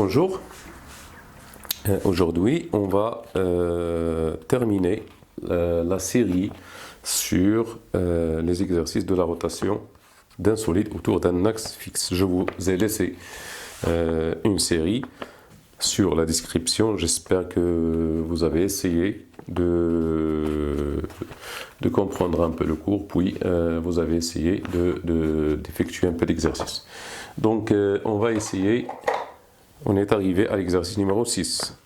Bonjour. Aujourd'hui, on va terminer la série sur les exercices de la rotation d'un solide autour d'un axe fixe. Je vous ai laissé une série sur la description. J'espère que vous avez essayé de comprendre un peu le cours, puis vous avez essayé d'effectuer un peu d'exercice. Donc, on va essayer. On est arrivé à l'exercice numéro 6.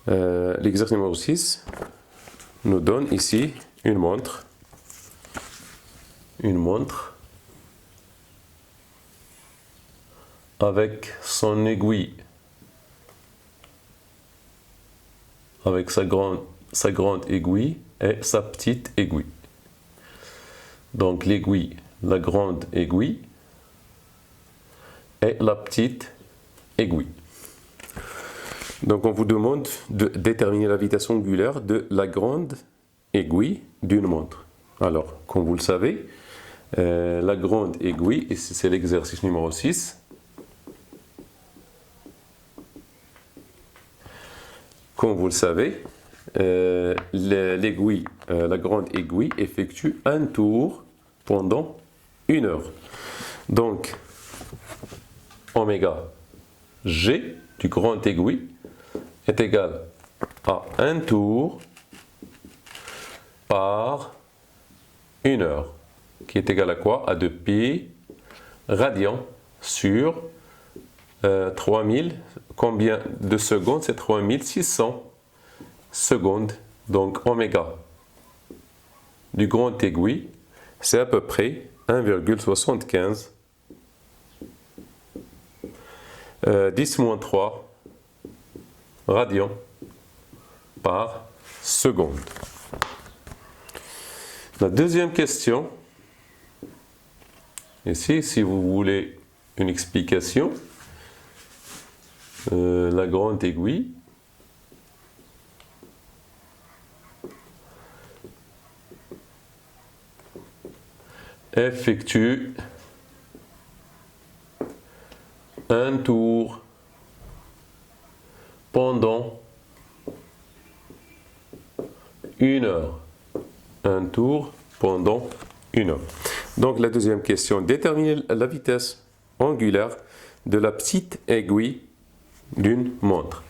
L'exercice numéro 6 nous donne ici une montre. Une montre avec son aiguille, avec sa grande aiguille et sa petite aiguille. Donc l'aiguille, la grande aiguille et la petite aiguille. Donc on vous demande de déterminer la vitesse angulaire de la grande aiguille d'une montre. Alors, comme vous le savez, la grande aiguille, et c'est l'exercice numéro 6, comme vous le savez, l'aiguille, la grande aiguille effectue un tour pendant 1 heure. Donc, oméga G du grand aiguille est égal à un tour par 1 heure, qui est égal à quoi? À 2π radians sur 3000, combien de secondes? C'est 3600 secondes. Donc oméga du grand aiguille, c'est à peu près 1,75 10-3 radians par seconde. La deuxième question, ici, si vous voulez une explication, la grande aiguille effectue un tour pendant 1 heure. Un tour pendant 1 heure. Donc la deuxième question, déterminer la vitesse angulaire de la petite aiguille d'une montre.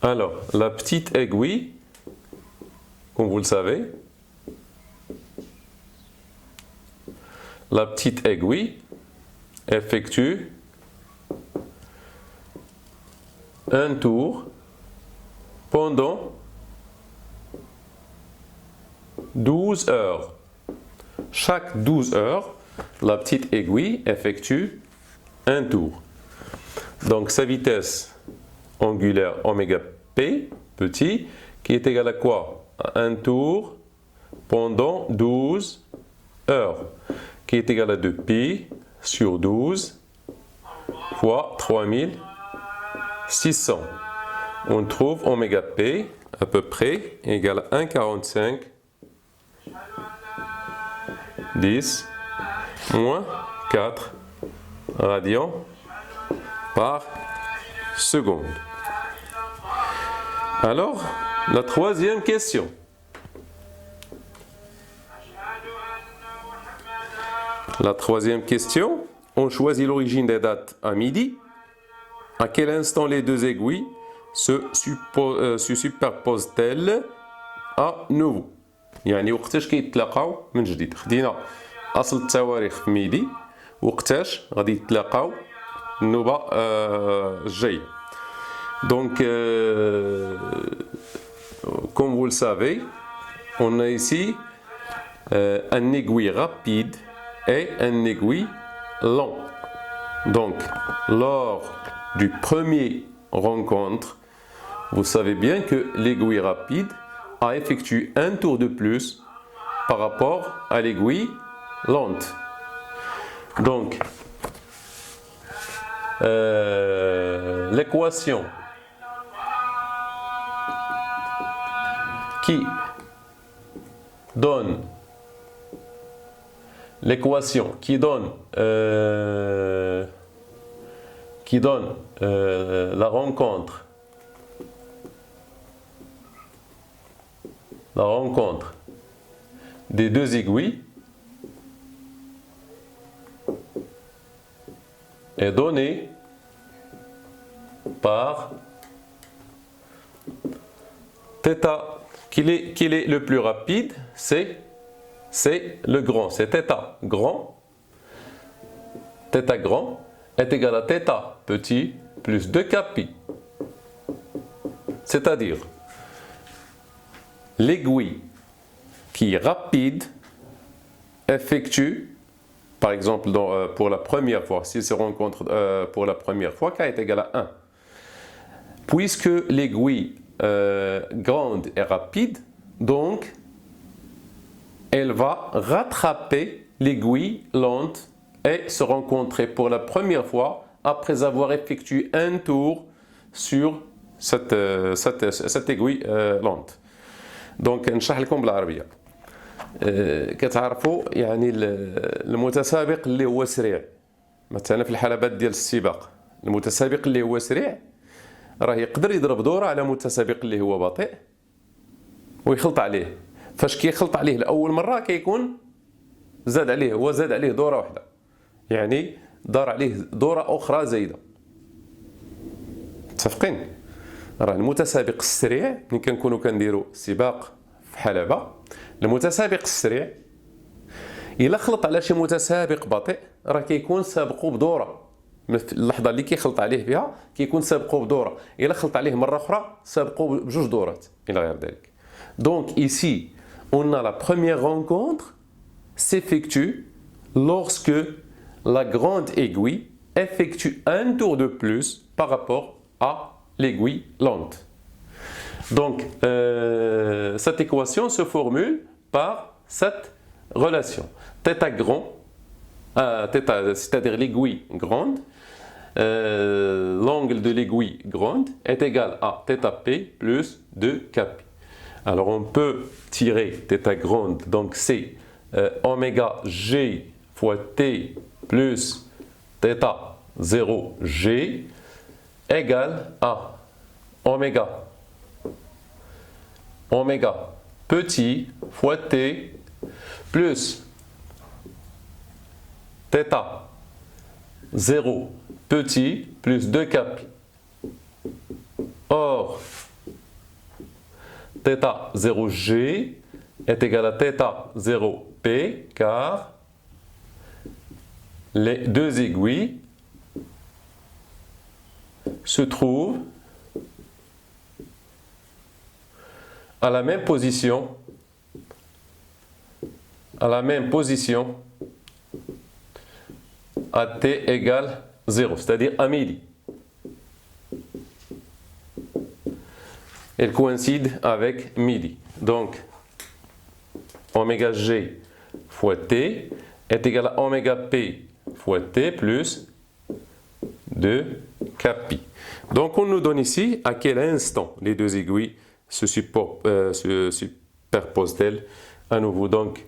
Alors, la petite aiguille, comme vous le savez, la petite aiguille effectue un tour pendant 12 heures. Chaque 12 heures, la petite aiguille effectue un tour. Donc sa vitesse angulaire oméga p, petit, qui est égal à quoi? À un tour pendant 12 heures, qui est égal à 2π sur 12 fois 3600. On trouve oméga p à peu près égal à 1,45 10 moins 4 radians par seconde. Alors, la troisième question. La troisième question, on choisit l'origine des dates à midi. À quel instant les deux aiguilles se superposent-elles à nouveau؟ يعني وقتاش كيتلاقاو من جديد. خدينا اصل التواريخ في ميدي، وقتاش غادي يتلاقاو النوبه الجايه. Donc comme vous le savez, on a ici un aiguille rapide et un aiguille lent. Donc lors du premier rencontre, vous savez bien que l'aiguille rapide a effectué un tour de plus par rapport à l'aiguille lente. Donc, l'équation qui donne qui donne la rencontre des deux aiguilles est donnée par θ. Qu'il est le plus rapide, c'est le grand, c'est θ grand. Θ grand est égal à θ petit plus 2kπ. C'est-à-dire, l'aiguille qui est rapide effectue, par exemple pour la première fois, s'ils se rencontrent pour la première fois, k est égal à 1. Puisque l'aiguille grande est rapide, donc elle va rattraper l'aiguille lente et se rencontrer pour la première fois après avoir effectué un tour sur cette aiguille lente. Donc نشرح لكم بالعربية. كتعرفوا يعني المتسابق اللي هو سريع مثلا في الحلبات ديال السباق، المتسابق اللي هو سريع راه يقدر يضرب دوره على متسابق اللي هو بطيء ويخلط عليه. فاش كيخلط عليه لاول مره كيكون زاد عليه دوره واحده، يعني دار عليه دوره اخرى زايده. متفقين؟ راه المتسابق السريع ملي كنكونوا كنديروا سباق في حلبه، المتسابق السريع الا خلط على شي متسابق بطيء راه كيكون سابقو بدوره. اللحظه اللي كيخلط عليه فيها كيكون سابقو بدوره، الا خلط عليه مره اخرى سابقو بجوج دورات الى غير ذلك. Donc ici on a la première rencontre s'effectue lorsque la grande aiguille effectue un tour de plus par rapport à l'aiguille lente. Donc cette équation se formule par cette relation. Θ grand, c'est-à-dire l'aiguille grande, l'angle de l'aiguille grande est égal à θp plus 2kπ. Alors on peut tirer θ grande, donc c'est oméga g fois t plus θ 0 g égale à oméga petit fois t plus θ 0 petit plus 2kπ. Or, θ 0g est égal à θ 0p car les deux aiguilles se trouvent à la même position à t égale 0, c'est-à-dire à midi. Elle coïncide avec midi. Donc, oméga g fois t est égal à oméga p fois t plus 2kπ. Donc, on nous donne ici à quel instant les deux aiguilles se superposent-elles à nouveau. Donc,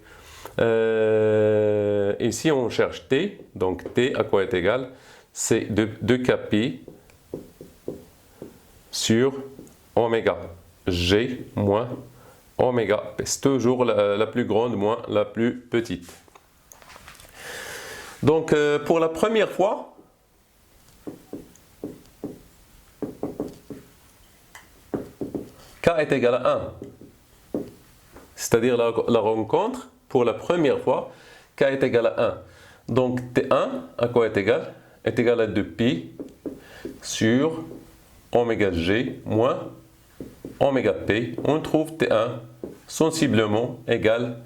ici on cherche t, donc t à quoi est égal? C'est 2kπ sur oméga g moins oméga p. C'est toujours la plus grande moins la plus petite. Donc pour la première fois, k est égal à 1. C'est-à-dire la rencontre pour la première fois, k est égal à 1. Donc T1 à quoi est égal? Est égal à 2π sur oméga g moins oméga p. On trouve T1 sensiblement égal.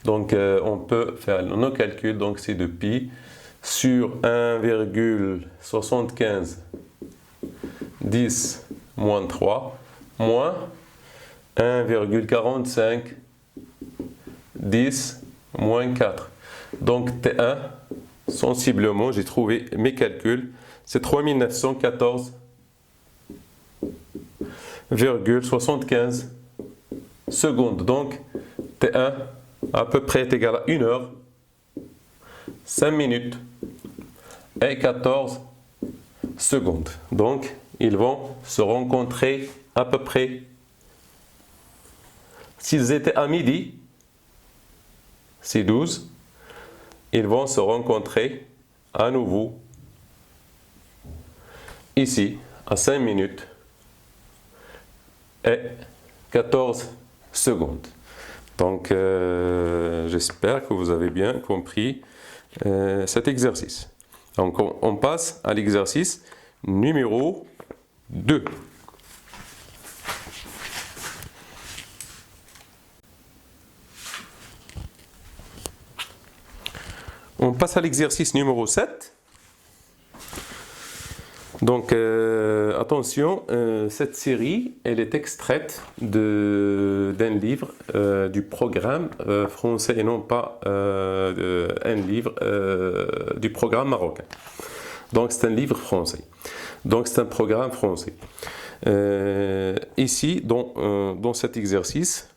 Donc on peut faire nos calculs. Donc c'est 2π sur 1,75 10 moins 3 moins 1,45 10 moins 4. Donc T1, sensiblement, j'ai trouvé mes calculs, c'est 3914,75 secondes. Donc T1 à peu près est égal à 1 heure, 5 minutes et 14 secondes. Donc, ils vont se rencontrer à peu près, s'ils étaient à midi, c'est 12, ils vont se rencontrer à nouveau ici, à 5 minutes et 14 secondes. Donc, j'espère que vous avez bien compris cet exercice. Donc, on passe à l'exercice numéro 2. On passe à l'exercice numéro 7. Donc, attention, cette série, elle est extraite d'un livre du programme français et non pas un livre du programme marocain. Donc, c'est un livre français. Donc, c'est un programme français. Ici, dans cet exercice,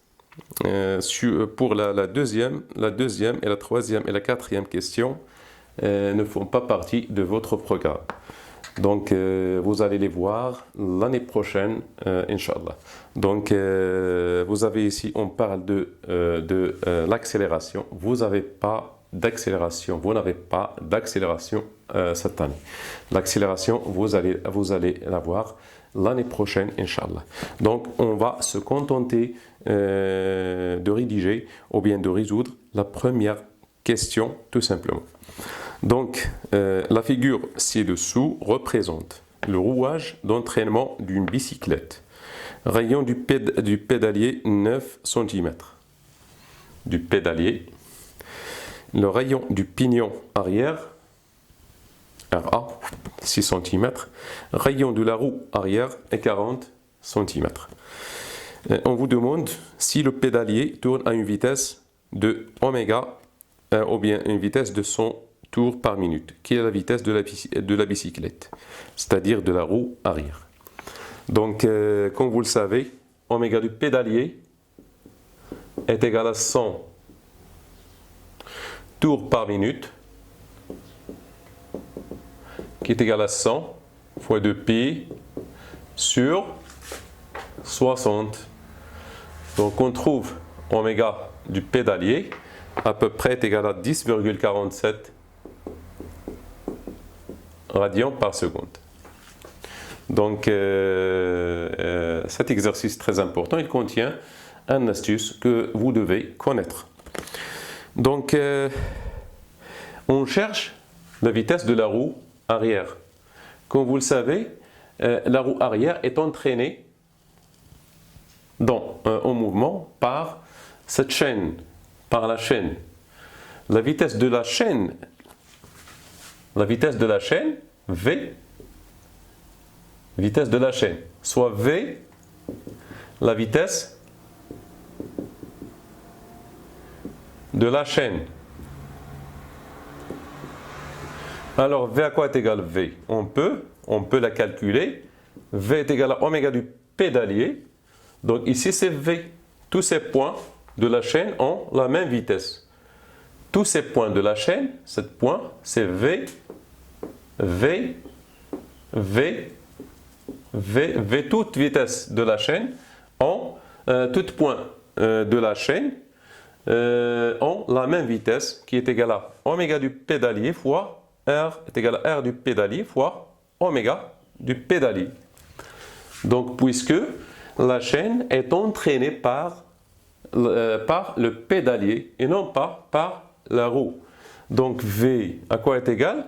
pour la deuxième et la troisième et la quatrième question ne font pas partie de votre programme. Donc, vous allez les voir l'année prochaine, Inch'Allah. Donc, vous avez ici, on parle de l'accélération. Vous n'avez pas d'accélération cette année. L'accélération, vous allez la voir l'année prochaine, Inch'Allah. Donc, on va se contenter de rédiger ou bien de résoudre la première question, tout simplement. Donc, la figure ci-dessous représente le rouage d'entraînement d'une bicyclette. Rayon du pédalier 9 cm. Du pédalier. Le rayon du pignon arrière, RA, 6 cm. Rayon de la roue arrière est 40 cm. On vous demande si le pédalier tourne à une vitesse de oméga ou bien une vitesse de 100 tours par minute, qui est la vitesse de la bicyclette, c'est-à-dire de la roue arrière. Donc, comme vous le savez, oméga du pédalier est égal à 100 tours par minute, qui est égal à 100 fois 2π sur 60. Donc, on trouve oméga du pédalier à peu près est égal à 10,47 radians par seconde. Donc, cet exercice très important, il contient une astuce que vous devez connaître. Donc, on cherche la vitesse de la roue arrière. Comme vous le savez, la roue arrière est entraînée en mouvement par cette chaîne, par la chaîne. La vitesse de la chaîne, V, vitesse de la chaîne, soit V, la vitesse de la chaîne. Alors, V à quoi est égal V? On peut la calculer. V est égal à oméga du pédalier. Donc ici, c'est V. Tous ces points de la chaîne ont la même vitesse. Tous ces points de la chaîne, ce point, c'est V, V, V, V, V. Toute vitesse de la chaîne tout point de la chaîne ont la même vitesse qui est égale à oméga du pédalier fois R est égal à R du pédalier fois oméga du pédalier. Donc, puisque la chaîne est entraînée par le pédalier et non pas par la roue. Donc, V à quoi est égal?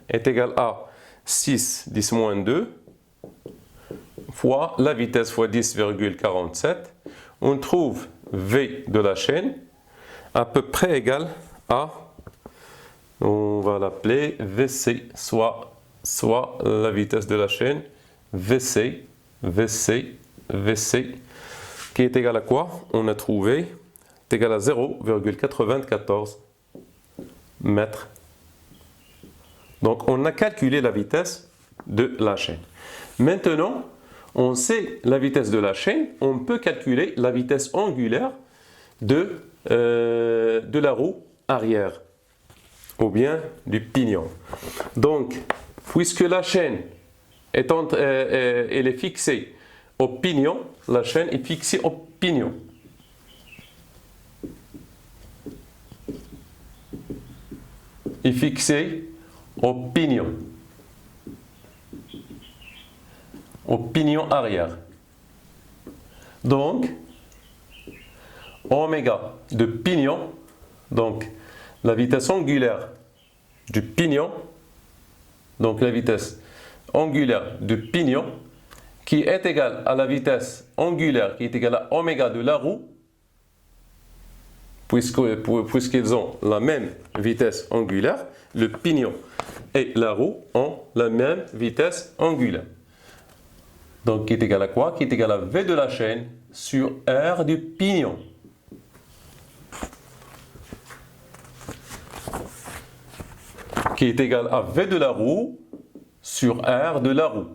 Est égal à 6 10 moins 2 fois la vitesse fois 10,47. On trouve V de la chaîne à peu près égal à, on va l'appeler VC, soit la vitesse de la chaîne VC, qui est égal à quoi? On a trouvé, est égal à 0,94 mètres. Donc, on a calculé la vitesse de la chaîne. Maintenant, on sait la vitesse de la chaîne, on peut calculer la vitesse angulaire de la roue arrière ou bien du pignon. Donc, puisque la chaîne elle est fixée au pignon, la chaîne est fixée au pignon. Est fixée au pignon. Au pignon arrière. Donc, oméga de pignon, donc la vitesse angulaire du pignon, donc la vitesse angulaire du pignon, qui est égale à la vitesse angulaire qui est égale à oméga de la roue, puisqu'ils ont la même vitesse angulaire, le pignon et la roue ont la même vitesse angulaire. Donc, qui est égal à quoi? Qui est égal à V de la chaîne sur R du pignon. Qui est égal à V de la roue sur R de la roue.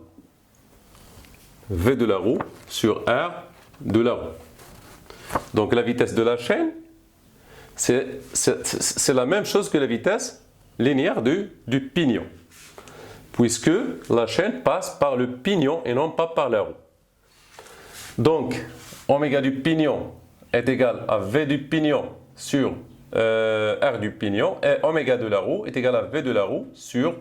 V de la roue sur R de la roue. Donc, la vitesse de la chaîne, c'est la même chose que la vitesse linéaire du pignon, puisque la chaîne passe par le pignon et non pas par la roue. Donc, oméga du pignon est égal à V du pignon sur R du pignon, et oméga de la roue est égal à V de la roue sur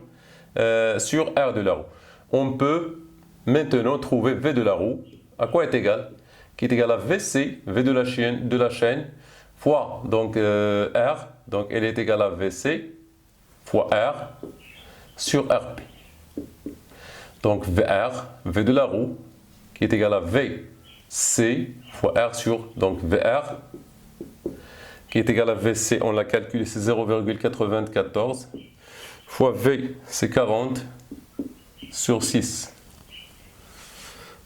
R de la roue. On peut maintenant trouver V de la roue. À quoi est égal? Qui est égal à VC, V de la chaîne, fois donc R, donc elle est égale à VC fois R sur RP. Donc VR, V de la roue, qui est égal à VC fois R sur donc VR, qui est égal à VC, on l'a calculé, c'est 0,94, fois V, c'est 40 sur 6.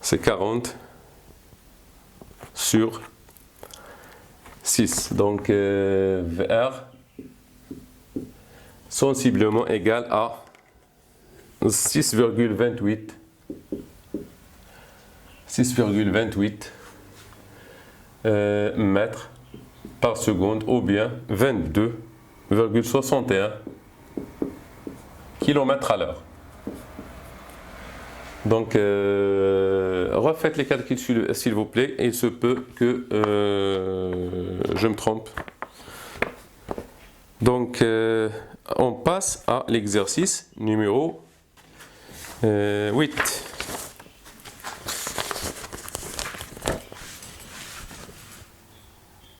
C'est 40 sur 6. Donc VR sensiblement égal à 6,28 mètres par seconde ou bien 22,61 km à l'heure. Donc, refaites les calculs s'il vous plaît, et il se peut que je me trompe. Donc, on passe à l'exercice numéro 8.